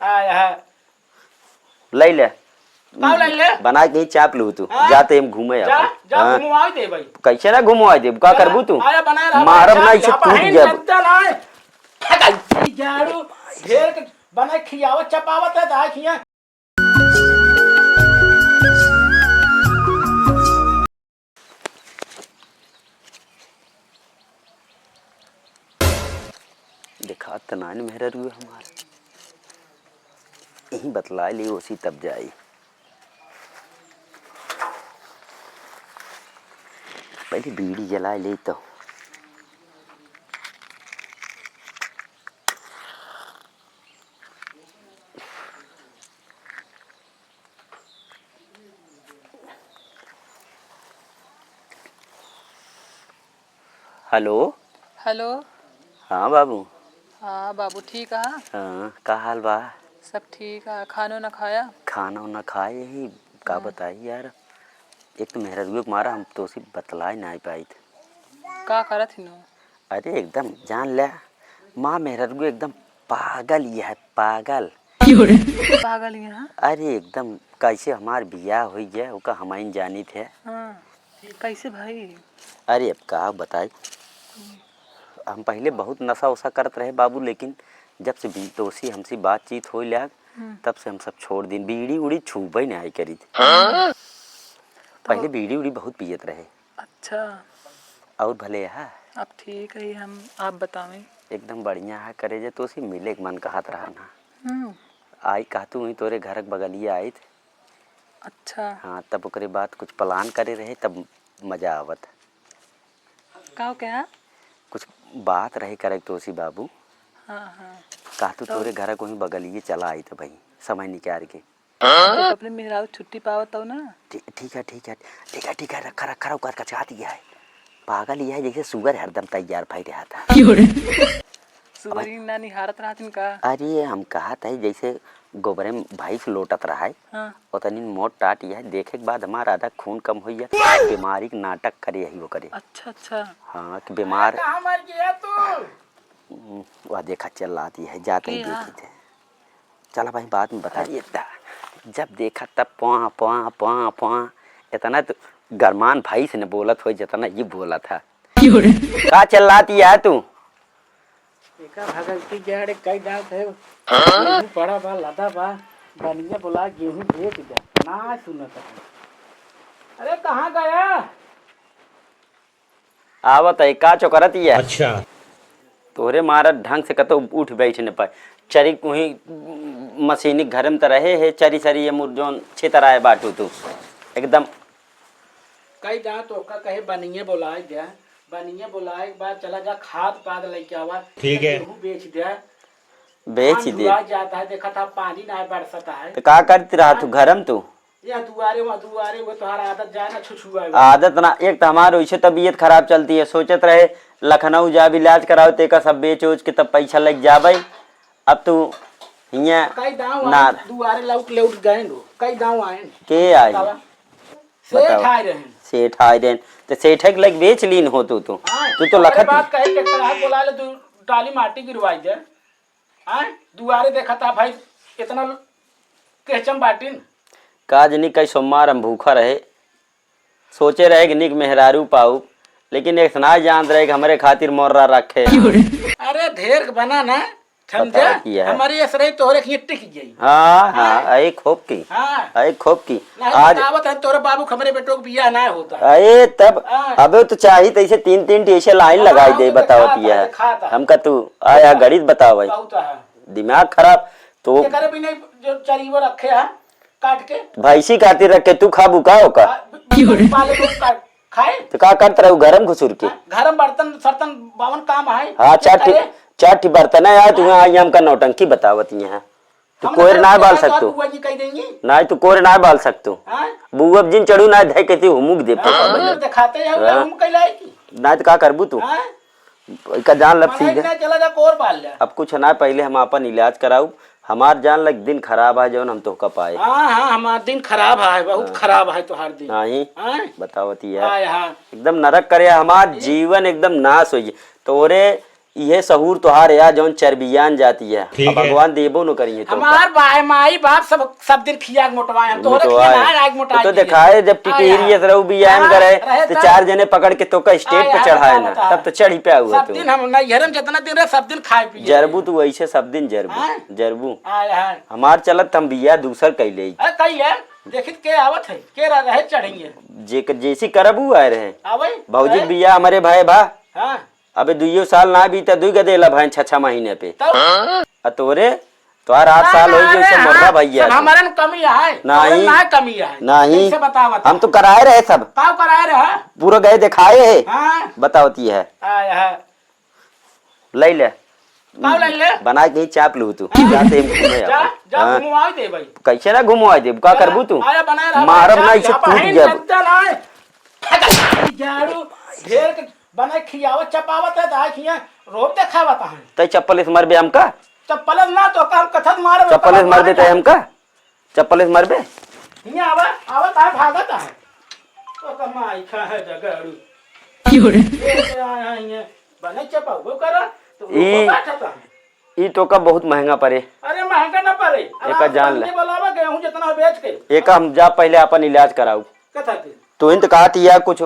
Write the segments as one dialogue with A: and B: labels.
A: आया
B: ले ले
A: का ले ले
B: बना के ही चाप लू तू जाते हम घूमे
A: जा जा घुमाओ दे भाई
B: कैसे ना घुमाओ दे का करबू तू
A: आया बना रहा
B: मारब ना इसे टूट गया
A: झाड़ू ढेर के बना खियावत चपावत है दा खिया
B: देखा तनान मेहरा रुए हमारे यही बतला ली उसी तब जाई पहले बीड़ी जला ले तो हेलो
C: हेलो।
B: हाँ बाबू।
C: हाँ बाबू ठीक है।
B: हाँ का हाल बा?
C: सब ठीक है। खाना ना खाया?
B: खाना वाना खाए ही का बताई यार। एक तो मेहरा रुए मारा हम तो उसी बतला नहीं पाई थे
C: का करत थी नो?
B: अरे एकदम जान ले माँ मेहरा रुए एकदम पागल ये है पागल
C: पागल यहाँ?
B: अरे एकदम कैसे हमार बियाह हो गया ओका हमारी जानी थे।
C: हाँ कैसे भाई?
B: अरे अब का बताई हम पहले बहुत नशा वशा करते रहे बाबू लेकिन जब से दोषी हमसे बातचीत हो लिया तब से हम सब छोड़ दिन बीड़ी उड़ी छूबे नहीं आई करी थी। पहले बीड़ी उड़ी बहुत पियत रहे।
C: अच्छा
B: और भले है
C: अब ठीक है। हम आप बतावें
B: एकदम बढ़िया है करे जे तो उसी मिले के मन कहत रहा ना आई कहतू हुई तोरे घर के बगलिए आई थे।
C: अच्छा
B: हाँ तब ओकरे बाद कुछ प्लान करे रहे तब मजा आवत
C: का क्या?
B: कुछ बात रहे करे तो उसी बाबू।
C: हाँ हाँ
B: कहतू तोरे घर को ही बगलिए चला आई तो भाई समय निकाल के
C: तो अपने मेहरारू छुट्टी पावत हो ना।
B: ठीक है ठीक है ठीक है ठीक है रखा रखा उकार कचा दिया है पागल यह है जैसे सुगर हरदम तैयार भाई रहा था
C: सुबह ना निहारत रहती का?
B: अरे हम कहा था जैसे गोबरे में भाई से लोटत रहा है
C: हाँ।
B: उतनी मोट टाट यह देखे के बाद हमारा आधा खून कम हो गया बीमारी के नाटक करे यही वो करे।
C: अच्छा अच्छा
B: हाँ कि बीमार
A: मर गया तू
B: वह देखा चल आती है जाते ही देखी थे। चला भाई बाद में बता दिए जब देखा तब पुआ पुआ पुआ पुआ इतना तो गरमान भाई से न बोलत हो जितना ये बोला था का चल आती है तू
A: एका भगलती जड़ कई दात है गेहूं पड़ा बा लदा बा बनिया बोला गेहूं भेज दे ना सुनत है। अरे कहाँ गया?
B: आवत है का चौकरत है।
D: अच्छा
B: तोरे मारा ढंग से कतो उठ बैठ न पाए चरी कुही मशीनी घर में तो रहे है चरी सरी ये मुरजोन छे तरह है बाटू तू एकदम
A: कई दांत ओका कहे बनिया बोलाए दे बनिया बोलाए के बाद चला जा खाद पाद लेके आवा
D: ठीक है
A: गेहूं बेच दे
B: बेच दे
A: जाता है देखा था पानी ना बरसता है
B: तो का करती रहा तू घरम तू
A: या दुआरे वो तुम्हारा आदत जाए ना छुछुआ
B: आदत ना एक तो हमारे वैसे तबीयत खराब चलती है सोचत रहे लखनऊ जा इलाज कराओ तेका सब बेच उच के तब पैसा लग जाबे अब तू हिया
A: कई दांव
B: ना
A: दुआरे लौट लेउट गए लो कई दांव आए
B: के आई
A: सेठ आए रहे
B: सेठ आए रहे तो सेठ के लग बेच लीन हो तू तो लखत
A: बात कहे के तरह बोला ले तू टाली माटी गिरवाई दे आए दुआरे देखा था भाई इतना केचम बाटिन
B: काज नहीं कई सोमवार हम भूखा रहे सोचे रहे कि निक मेहरारू पाऊ लेकिन एक ना जान रहे कि हमारे खातिर मोर्रा रखे।
A: अरे ढेर बना ना समझे हमारी असरे तोरे की टिक गई।
B: हाँ हाँ एक खोप की एक खोप की
A: आज आवत है तोरे बाबू खमरे बेटो के बियाह ना होता
B: अरे तब अबे तो चाहिए तो इसे तीन तीन टीशे लाइन लगाई दे बतावती है हमका तू आया गणित बताओ भाई दिमाग खराब तो
A: करे भी नहीं जो चरीवर रखे हैं काट के
B: भैंसी खातिर रखे तू खा बुका होका
A: खाए
B: तो का करते रहो गरम घुसुर के
A: घर में बर्तन सर्तन बावन काम है।
B: हाँ चार बर्तन है यार तुम्हें आई हम का नौटंकी बतावती है तू कोर ना बाल सकतू ना तू कोर ना बाल सकतू बुअब जिन चढ़ू ना धै के हुमुक दे
A: दिखाते हैं हम कैलाएगी
B: ना तो का करबू तू का जान लग सीधे
A: चला जा कोर बाल ले
B: अब कुछ ना पहले हम अपन इलाज कराऊ हमार जान लग दिन खराब है जो हम तो का पाए।
A: हाँ हाँ हमार दिन खराब है बहुत खराब है तो हर दिन
B: नहीं बतावती है
A: एकदम
B: एकदम नरक करे हमार जीवन एकदम नाश हो तोरे ये सहूर तोहार या जौन चरबियान जाती है अब भगवान देबो न करिए तो
A: हमार भाई माई बाप सब दिन खिया के मोटवाए हम तोहरे
B: तो
A: खिया
B: आए।
A: ना आग मोटा
B: तो दिखाए जब टिटेरियस रहू बियान करे तो 4 जने पकड़ के तो का स्टेज पे चढ़ाए ना तब तो चढ़ी पे हुआ
A: सब दिन हम नैहर में जितना दिन रहे सब दिन खाए पिए
B: जरबू तू ऐसे सब दिन जरबू
A: आय हाय
B: हमार चलत हम बिया दूसर कैले
A: अरे कई है देखित के आवत है के रहे चढ़ेंगे
B: जे जैसी करबू आए रहे
A: आवई
B: भौजी बिया हमारे भाई भा
A: हां
B: अबे 2 साल ना बीता 2 गदेला भाई 6 महीने पे
A: तो
B: तोरे तोहार 8 साल हो गए उससे मोटा भैया
A: हमारे में कमी है
B: नहीं
A: ना कमी है
B: नहीं
A: कैसे बतावा
B: हम तो कराए रहे सब
A: काव कराए रहा
B: पूरा गए दिखाए है
A: हां
B: बतावती है
A: आय हाय
B: ले ले
A: काव ले ले
B: बना के ही चाप लू तू जाते हम घूमे
A: जा
B: अपन।
A: जा
B: हाँ।
A: घुमाओ दे भाई
B: कैसे ना घुमवा दे का करबू तू
A: आया बना रहा
B: मारब नहीं से टूट गया
A: जाड़ू ढेर के बना खियावत चपावत है ता खिया रोब ते खावत है
B: तै चप्पल से मर बे हमका
A: चप्पल ना तो काम कथत मार
B: चप्पल से मर बे तै हमका चप्पल से मर बे
A: हिया आवा आवत है भागत है तो कमाई खा है जगड़ू
D: Fiore.
A: बने चपाऊ करा तो
B: ई-
A: वो बैठता है
B: ई तो का बहुत महंगा पड़े
A: अरे महंगा ना पड़े
B: एका जान ले।
A: बोलावा गेहूं जितना बेच के
B: एक हम जा पहले अपन इलाज कराऊ
A: कथा के
B: तो इन तो कहती है कुछ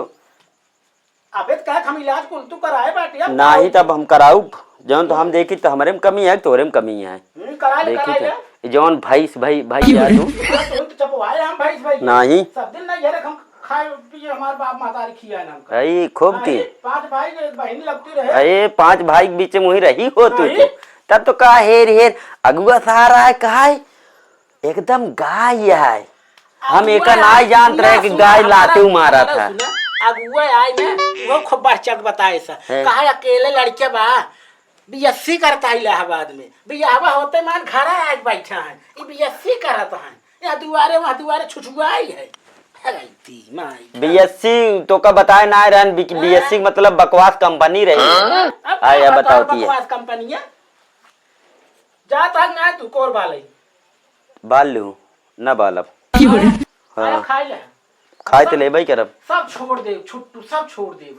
A: अबे कहे हम इलाज कुल तू कराए बाटिया
B: ना ही तब हम कराऊ जौन तो हम देखी तो हमारे में कमी है तोरे में कमी है
A: कराए
B: देखी
A: कराए
B: तो जौन भाई भाई या तू
A: तो चपवाए हम भाई भाई
B: नहीं
A: सब दिन नहीं ये हम खाए पिए हमार बाप मातारी खिया ना हमका
B: अरे खूब थी
A: 5 भाई बहन लगती रहे
B: अरे 5 भाई के बीच में वही रही हो तू
A: नहीं।
B: तब तो कहा हेर हेर अगुआ सहारा है कहा है एकदम गाय है हम एक ना जानते रहे कि गाय लातू मारा था
A: अगुआ आए ना वो खूब बढ़ चढ़ बताए सा कहा अकेले लड़के बा बीएससी करता है इलाहाबाद में बियाहवा होते मान घर आज बैठा है ये बीएससी करता है यहाँ दुआरे छुछुआई है
B: बीएससी तो का बताए ना रहन बीएससी मतलब बकवास कंपनी रही आया बताओती है
A: कंपनी है जा तक ना तू कोर बाले
B: बाल लू न बालब
D: Fiore.
A: हाँ खाए ले
B: खाए तो ले भाई करब
A: सब छोड़ दे छुट्टू सब छोड़ दे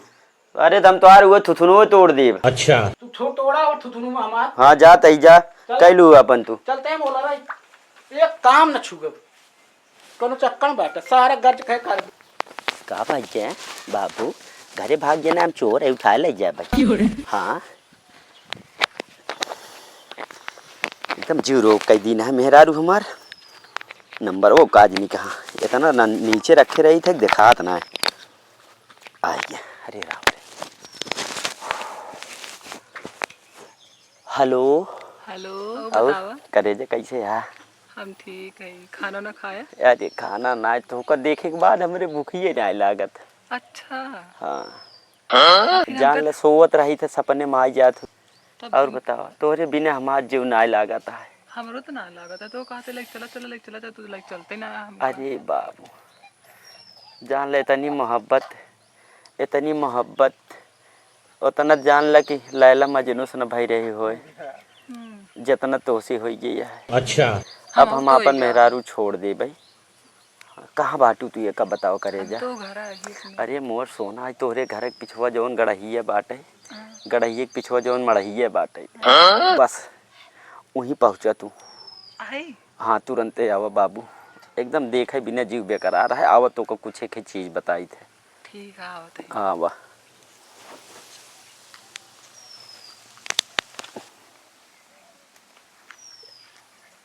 B: अरे तम तो हुए थुथुनो तोड़ दे
D: अच्छा
A: तू तोड़ा और थुथुनु हमार
B: हाँ जा तई जा कैलू अपन तू
A: चलते हैं बोला रही एक काम न छूगे कोनो चक्कर बैठा सारा गर्ज कह कर
B: का भाई है बाबू घरे भाग जाना हम चोर है उठा ले जाए भाई
D: Fiore.
B: हाँ एकदम जीरो कई दिन है मेहरारू हमार नंबर वो काज नहीं कहा इतना ना नीचे रखे रही थे दिखात ना आ गया अरे राम रे हेलो
C: हेलो
B: और
C: बतावा
B: करेजे कैसे है
C: हम ठीक है खाना ना खाया
B: अरे खाना ना तो का देखे के बाद हमरे भूखिए नहीं लागत
C: अच्छा
B: हाँ जान ले सोवत रही थे सपने में आई जात
C: तब
B: और बताओ तोरे बिना हमार जीव नहीं लागत है
C: हमरो तो ना लागत है तो कहते लाइक चला तू लाइक चलते ना हम
B: अरे बाबू जान ले इतनी मोहब्बत उतना जान ल कि लैला मजनू से न भाई रही होए जितना तोसी हो गई है
D: अच्छा
B: अब हम अपन मेहरारू छोड़ दे भाई कहाँ बाटू तू ये कब बताओ करे जा
C: तो घर आ गई
B: अरे मोर सोना है तोहरे घर के पिछुआ जौन गड़हिए बाटे गड़हिए के पिछुआ जौन मड़हिए बाटे बस वहीं पहुँचा तू
C: आई
B: हाँ तुरंते आवा बाबू एकदम देखे बिना जीव बेकरार है आवा तो को कुछ एक चीज बताई थे
C: ठीक है आवत है
B: हाँ वाह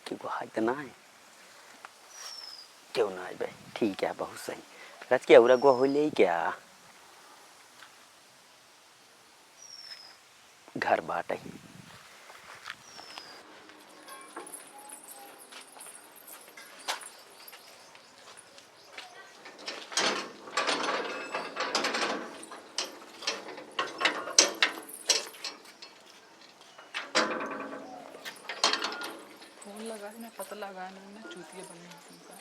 B: क्यों हाई तो ना है क्यों ना है भाई ठीक है बहुत सही रच के उरा गो हो ले क्या घर बाटे
C: फोन लगा ना पता लगाना ना चूतिया बने तुमका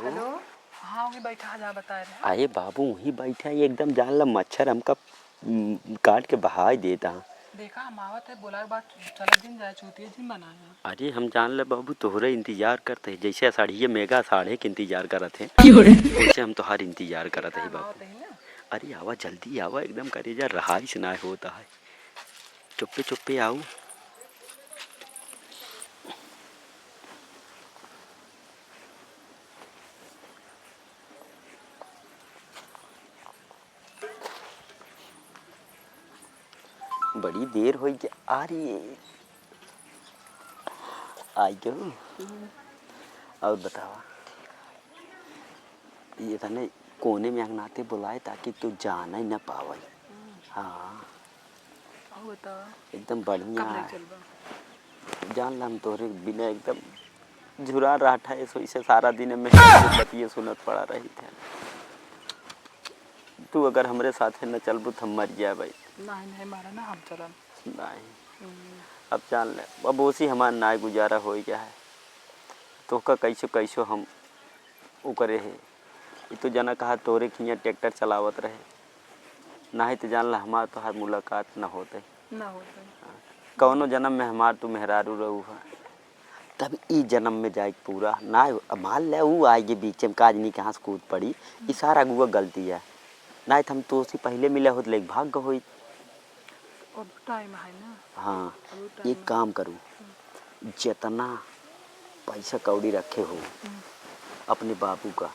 C: हेलो हाँ वही बैठा जा बता रहे
B: आए बाबू वहीं बैठा है एकदम जान ला मच्छर हमका काट के बहा देता
C: देखा हम आवत है बोला बात चला दिन जाए चूतिया दिन बनाया
B: अरे हम जान ले बाबू तोहरे इंतजार करते हैं जैसे साढ़ी मेगा साढ़े के इंतजार करते हैं
D: Fiore.
B: वैसे हम तोहार इंतजार करते हैं बाबू
C: आवत है ना
B: अरे आवा जल्दी आवा, एकदम करेजा रहाइश ना होता है। चुप्पे चुप्पे आओ। बड़ी देर हो गई आ रही है। आई क्यों? और बतावा, ये था ना कोने में अंगनाते बुलाए ताकि तू जाना ही न पावे। हाँ
C: आओ बता।
B: एकदम बढ़िया
C: कब ले
B: है।
C: चलबा?
B: जान ला हम तोरे बिना एकदम झुरा रहा था, ऐसे से सारा दिन में बतिये सुनत पड़ा रही थे। तू अगर हमरे साथे न चलबू तो हम मर जाए भाई।
C: नहीं नहीं मारा ना, हम चलन।
B: नहीं अब जान ले, अब उसी हमार नाय गुजारा हो गया है। तो का कैसो कैसो हम वो करे है। ये तो जना कहा तोरे खिया ट्रैक्टर चलावत रहे, नहीं तो जान ला हमार तो हर मुलाकात न होते
C: ना होता है।
B: कौनो जन्म में हमार तू मेहरारू रहू है। तब ई जन्म में जाए पूरा ना मान ले वो आएगी बीच में काज नहीं कहाँ से कूद पड़ी। ये सारा गुआ गलती है। ना तो हम तो उसी पहले मिले होते लेकिन भाग्य हो।
C: और टाइम है ना।
B: हाँ
C: अभी टाइम
B: एक काम करूँ, जितना पैसा कौड़ी रखे हो अपने बाबू का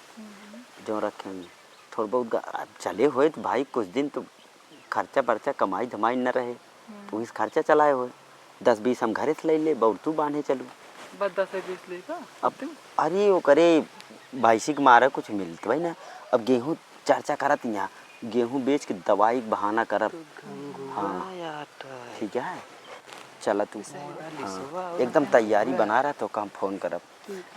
B: जो रखेंगे थोड़ा बहुत चले हुए तो भाई कुछ दिन तो खर्चा बर्चा कमाई धमाई न रहे, पुलिस खर्चा चलाए हुए 10-20 हम घरे से ले ले बहुत तू बांधे चलू
C: बस 10 से 20 लेगा
B: अब। अरे वो करे भैंसी के मारा कुछ मिलता भाई ना। अब गेहूँ चर्चा करत यहाँ, गेहूँ बेच के दवाई के बहाना करब। हाँ ठीक है चला तू। हाँ एकदम तैयारी बना रहा तो काम फोन करब।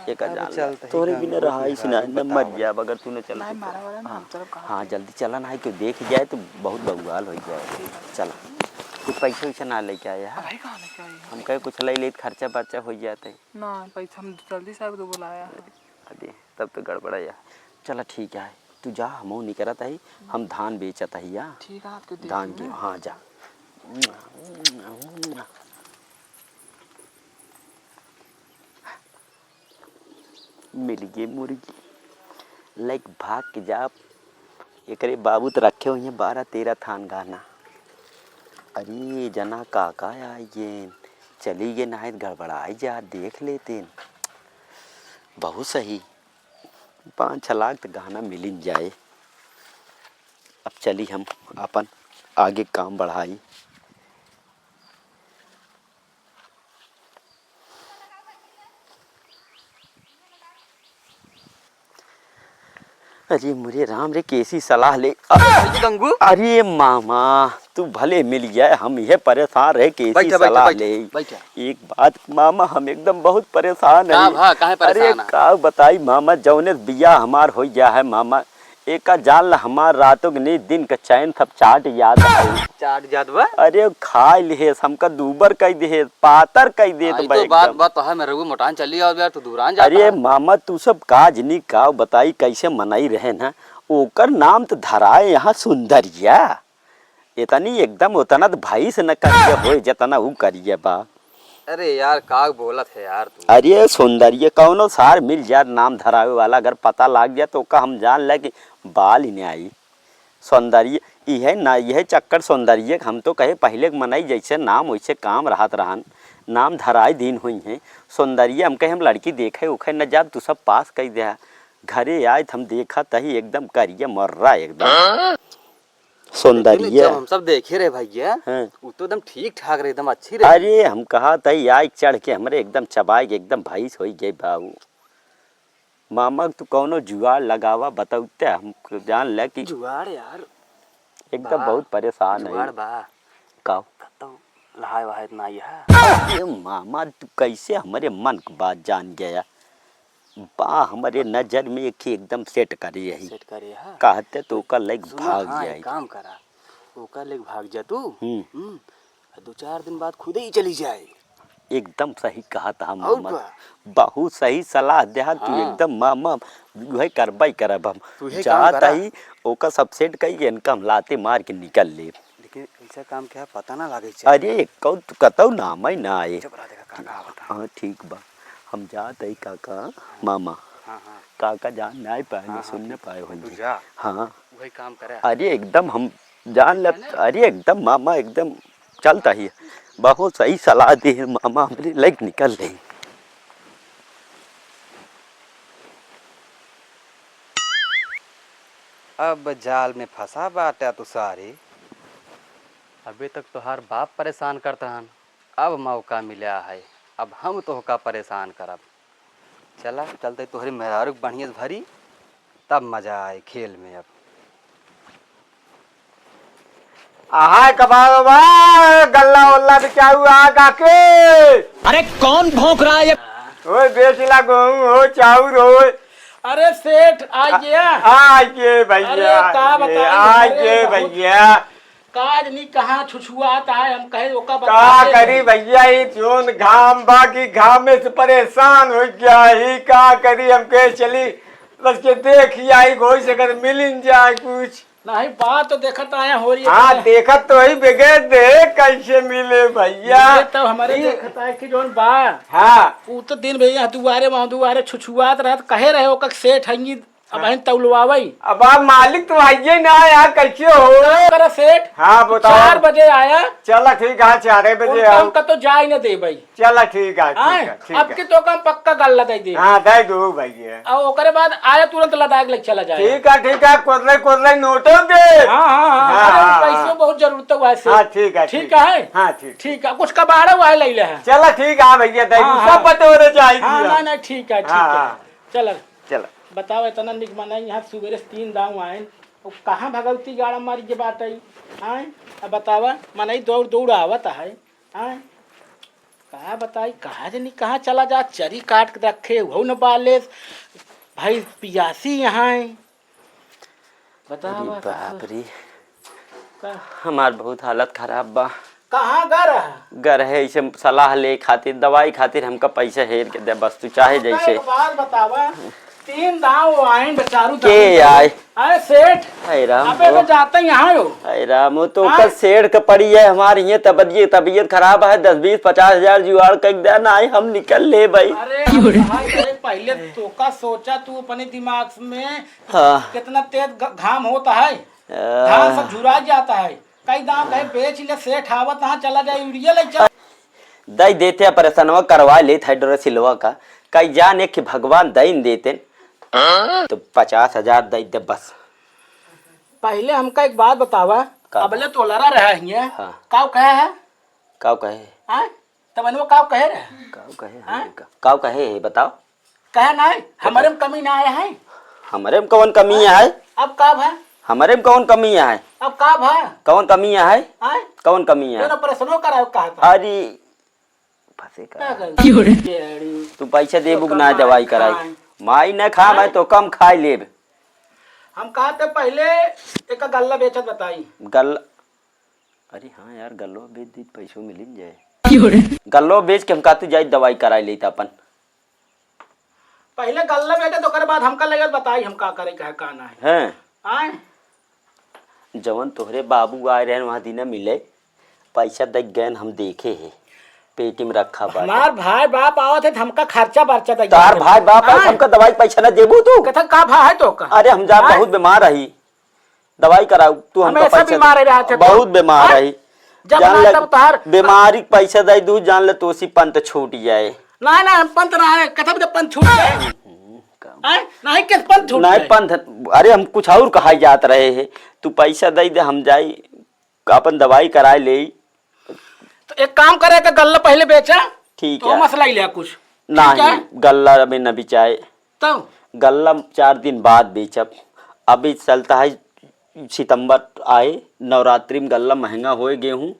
B: एक जान तोरे बिना रहा ही सुना न मर जाए अगर तूने चला।
C: नहीं मारा वाला ना, हम चलब कहाँ?
B: हाँ जल्दी चला ना, क्यों देख जाए तो बहुत बवाल हो जाए। चला कुछ पैसा वैसा ना लेके आया है।
C: भाई कहाँ लेके आई?
B: हम कहे कुछ ले ले खर्चा बर्चा हो जाते।
C: ना पैसा हम जल्दी साहब तो बुलाया है।
B: अरे तब तो गड़बड़ा यार। चला ठीक है तू जा, हम नहीं करता है, हम धान बेचता है या
C: ठीक है आपके
B: धान के। हाँ जा। मिल गई मुर्गी लाइक भाग के जा। एकरे बाबू तो रखे हुए हैं 12-13 थान गाना। अरे जना काका आई ये चली गए ना गड़बड़ाई जा, देख लेते बहुत सही 5-6 लाख तो गाना मिल जाए। अब चली हम अपन आगे काम बढ़ाई। अरे मुझे राम रे कैसी सलाह ले
D: गंगू।
B: अरे मामा तू भले मिल गया, हम यह परेशान रहे कैसी सलाह ले। एक बात मामा हम एकदम बहुत परेशान है। अरे का बताई मामा जौने बिया हमार हो गया है मामा, एक का जान ला हमार रातों के नहीं दिन का चैन सब चाट याद है।
D: चाट जात बा।
B: अरे खा लिए हमका दूबर कह दे पातर कह दे तो
D: बात तो है मेरे को मोटान चली और यार तू दूरान जाता।
B: अरे मामा तू सब काज नहीं का बताई कैसे मनाई रहे ना, ओकर नाम तो धराए यहाँ सुंदरिया। इतनी एकदम उतना तो भाई से न करिए हो जितना वो करिए बा।
D: अरे यार का बोलत है यार तू।
B: अरे सौंदर्य कौनो सार मिल जाए नाम धरावे वाला, अगर पता लग गया तो का हम जान ले कि बाल ही नहीं आई। सौंदर्य यह ना यह चक्कर सौंदर्य हम तो कहे पहले मनाई जैसे नाम वैसे काम रहत रहन, नाम धराए दिन हुई है। सौंदर्य हम कहे हम लड़की देखे उखे न जब तू सब पास कह दे घरे आए हम देखा तही एकदम करिए मर रहा एकदम सौंदर्य।
D: हम सब देखे रहे भैया वो तो एकदम ठीक ठाक रहे, एकदम अच्छी रही।
B: अरे हम कहा तही आए चढ़ के हमरे एकदम चबाई के एकदम भाई हो गए बाबू। मामा तू कौनो जुगाड़ लगावा बताते हम जान ले कि
D: जुगाड़ यार
B: एकदम बहुत परेशान है।
D: जुगाड़ बा
B: काओ
D: तो लहाय वहाय ना है।
B: अरे मामा तू कैसे हमारे मन की बात जान गया बा, हमारे नजर में एक ही एकदम सेट करे यही
D: सेट करे है।
B: कहते तो का लेग भाग
D: हाँ,
B: जाए।
D: काम करा ओका लेग भाग जा तू 2-4 दिन बाद खुद ही चली जाए।
B: एकदम सही कहा था मामा, बहुत सही सलाह दे तू एकदम मामा। वही करबाई करब हम जाता ही ओका सब सेट कही इनकम लाते मार के निकल ले।
D: लेकिन ऐसा काम क्या पता ना लगे।
B: अरे कौ कतौ नाम ही ना आए। हाँ ठीक बा हम जाते ही काका मामा। काका जान नहीं पाए सुन न पाए हो। हाँ
D: वही काम करे।
B: अरे एकदम हम जान ल, अरे एकदम मामा एकदम चलता ही बहुत सही सलाह दी है मामा, हमने लाइक निकल रही।
D: अब जाल में फंसा बाटा तू सारी। अभी तक तो हर बाप परेशान करता हन, अब मौका मिला है, अब हम तो का परेशान करब। चला चलते तोहरी मेहरारू बढ़िया से भरी, तब मजा आए खेल में। अब
E: आहाय कबाब गल्ला वल्ला बिचाऊ आ काके।
A: अरे कौन भौंक रहा है?
E: ओए बेचला गेहूं हो चाउर हो।
A: अरे सेठ आ गया।
E: आइए भैया,
A: अरे का बताइए,
E: आइए
A: अरे
E: भैया।
A: काज नहीं कहाँ छुछुआता है, हम कहे ओका
E: का
A: बता दे।
E: करी भैया, ये जोन घाम बाकी घाम में से परेशान हो गया ही। का करी हम कहे चली बस के देखी आई घोई से कर मिल जाए कुछ।
A: नहीं बात तो देखता आया हो रही है।
E: हाँ देखत तो ही बगैर देख कैसे मिले भैया।
A: ये तो हमारे देखता है कि जोन बा।
E: हाँ
A: ऊ तो दिन भैया दुआरे वहाँ दुआरे छुछुआत रहत, कहे रहे ओका सेठ हंगी अब हन तौलवावई।
E: अब आप मालिक तो आइए ना यार, कैसे हो?
A: करे सेठ।
E: हाँ बताओ।
A: 4 बजे आया।
E: चला ठीक है, 4 बजे आओ।
A: काम का तो जा ही न दे भाई।
E: चला ठीक है,
A: आए,
E: ठीक
A: अब की तो काम पक्का गल लदाई दे।
E: हाँ दे दो भैया।
A: और ओकरे बाद आया तुरंत लदाई लग चला जाए।
E: ठीक है कोदले कोदले नोटों के।
A: हाँ हाँ हाँ, अरे पैसों बहुत जरूरत हुआ है।
E: हाँ ठीक है,
A: ठीक है।
E: हाँ ठीक
A: ठीक है, कुछ कबाड़ा हुआ है ले ले है।
E: चला ठीक है भैया, दे
A: हाँ,
E: दो
A: हाँ।
E: सब बटोरे
A: हाँ
E: चाहिए।
A: नहीं ठीक है ठीक
E: हाँ,
A: है। चल
E: चला
A: बताओ इतना निक मना यहाँ सवेरे 3 दाव आए, कहाँ भगवती गाड़ा मारी के बात आई। आए अब बतावा मना दौड़ दौड़ आवत है। आए कहा बताई कहा जनी कहाँ चला जा, चरी काट के रखे हो न बाले भाई पियासी यहाँ है। बताओ
B: बाप रे, हमार बहुत हालत खराब बा।
A: कहाँ
B: घर है इसे सलाह ले खातिर दवाई खातिर हमका पैसा हेर के दे बस, तू चाहे जैसे।
A: बात बतावा 3 दाव आए बेचारू
B: के आए
A: अरे सेठ
B: अरे राम
A: अबे तो जाते यहाँ हो।
B: अरे राम वो तो कल शेर का पड़ी है हमारी, ये तबीयत खराब है, 10-20-50 हजार जुगाड़ कर देना आए, हम निकल ले भाई।
A: अरे पहले तो का सोचा तू अपने दिमाग में।
B: हाँ।
A: कितना तेज घाम होता है, घाम सब झुरा जाता है। कई दाम कहे बेच ले सेठ आवत यहाँ चला जाए यूरिया ले चल।
B: दई देते परेशानवा करवा ले हाइड्रोसिलवा का, कई जाने कि भगवान दई देते तो 50 हजार दई दे बस।
A: पहले हमका एक बात बतावा, अबले तो लड़ा रहा है।
B: हाँ।
A: काव कहे है?
B: काव कहे?
A: हाँ? तब वो काव कहे रहे?
B: काव कहे है बताओ।
A: कहे नहीं हमारे में कमी ना आया है।
B: हमारे में कौन कमी है?
A: अब काव है?
B: हमारे में कौन कमी है?
A: अब काव है?
B: कौन कमी है? कौन कमी है?
A: प्रश्नों करा कहा था।
B: अरे फंसे का तू पैसा दे बुक ना दवाई कराई माई न खा, मैं तो कम खाई लेब।
A: हम कहा थे पहले एक गल्ला बेचत बताई।
B: गल अरे हाँ यार गल्लो बेच दी पैसों मिल जाए। गल्लो बेच के हम कहते जाए दवाई कराई लेता अपन।
A: पहले गल्ला बेचे तो कर बाद हमका लगे बताई हम का करे कहे काना है।
B: हैं
A: आए
B: जवन तोहरे बाबू आए रहे वहाँ दिन मिले पैसा देख गए हम देखे है पेटी में रखा बा।
A: हमार भाई बाप आवत है हमका खर्चा बर्चा दे।
B: तार भाई बाप है हमका दवाई पैसा न देबू तू?
A: कथा का भा है तो का?
B: अरे हम जा बहुत बीमार रही, दवाई कराऊ तू हमका पैसा
A: बीमार रहे थे
B: बहुत बीमार रही।
A: जब
B: जान
A: ना
B: ले
A: तब तार
B: बीमारी पैसा दे दू, जान ले तो सी पंत छूट जाए।
A: ना ना पंत रहा है कथा में पंत छूट जाए। नहीं किस पंत छूट
B: नहीं पंथ, अरे हम कुछ और कहा जात रहे हैं, तू पैसा दे दे हम जाई अपन दवाई कराए ले।
A: तो एक काम करे कि गल्ला पहले बेचा
B: ठीक
A: तो
B: है
A: मसला ही लिया कुछ
B: नहीं गल्ला में न बिचाए
A: तो
B: गल्ला 4 दिन बाद बेचब। अभी चलता है सितंबर आए नवरात्रि में गल्ला महंगा हो गेहूँ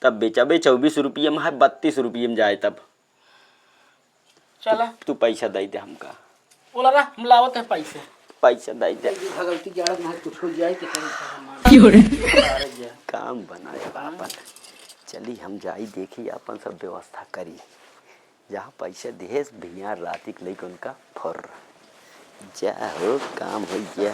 B: तब बेचबे 24 रुपये में है 32 रुपये में जाए तब।
A: चला
B: तू पैसा दे दे हमका।
A: बोला ना हम लावत है पैसा
B: दे दे
A: भगवती जाड़ में कुछ हो जाए
B: काम बनाए अपन। चली हम जाई देखी अपन सब व्यवस्था करी, जहाँ पैसा दे भैया रात के लेके उनका फर जा हो काम हो गया।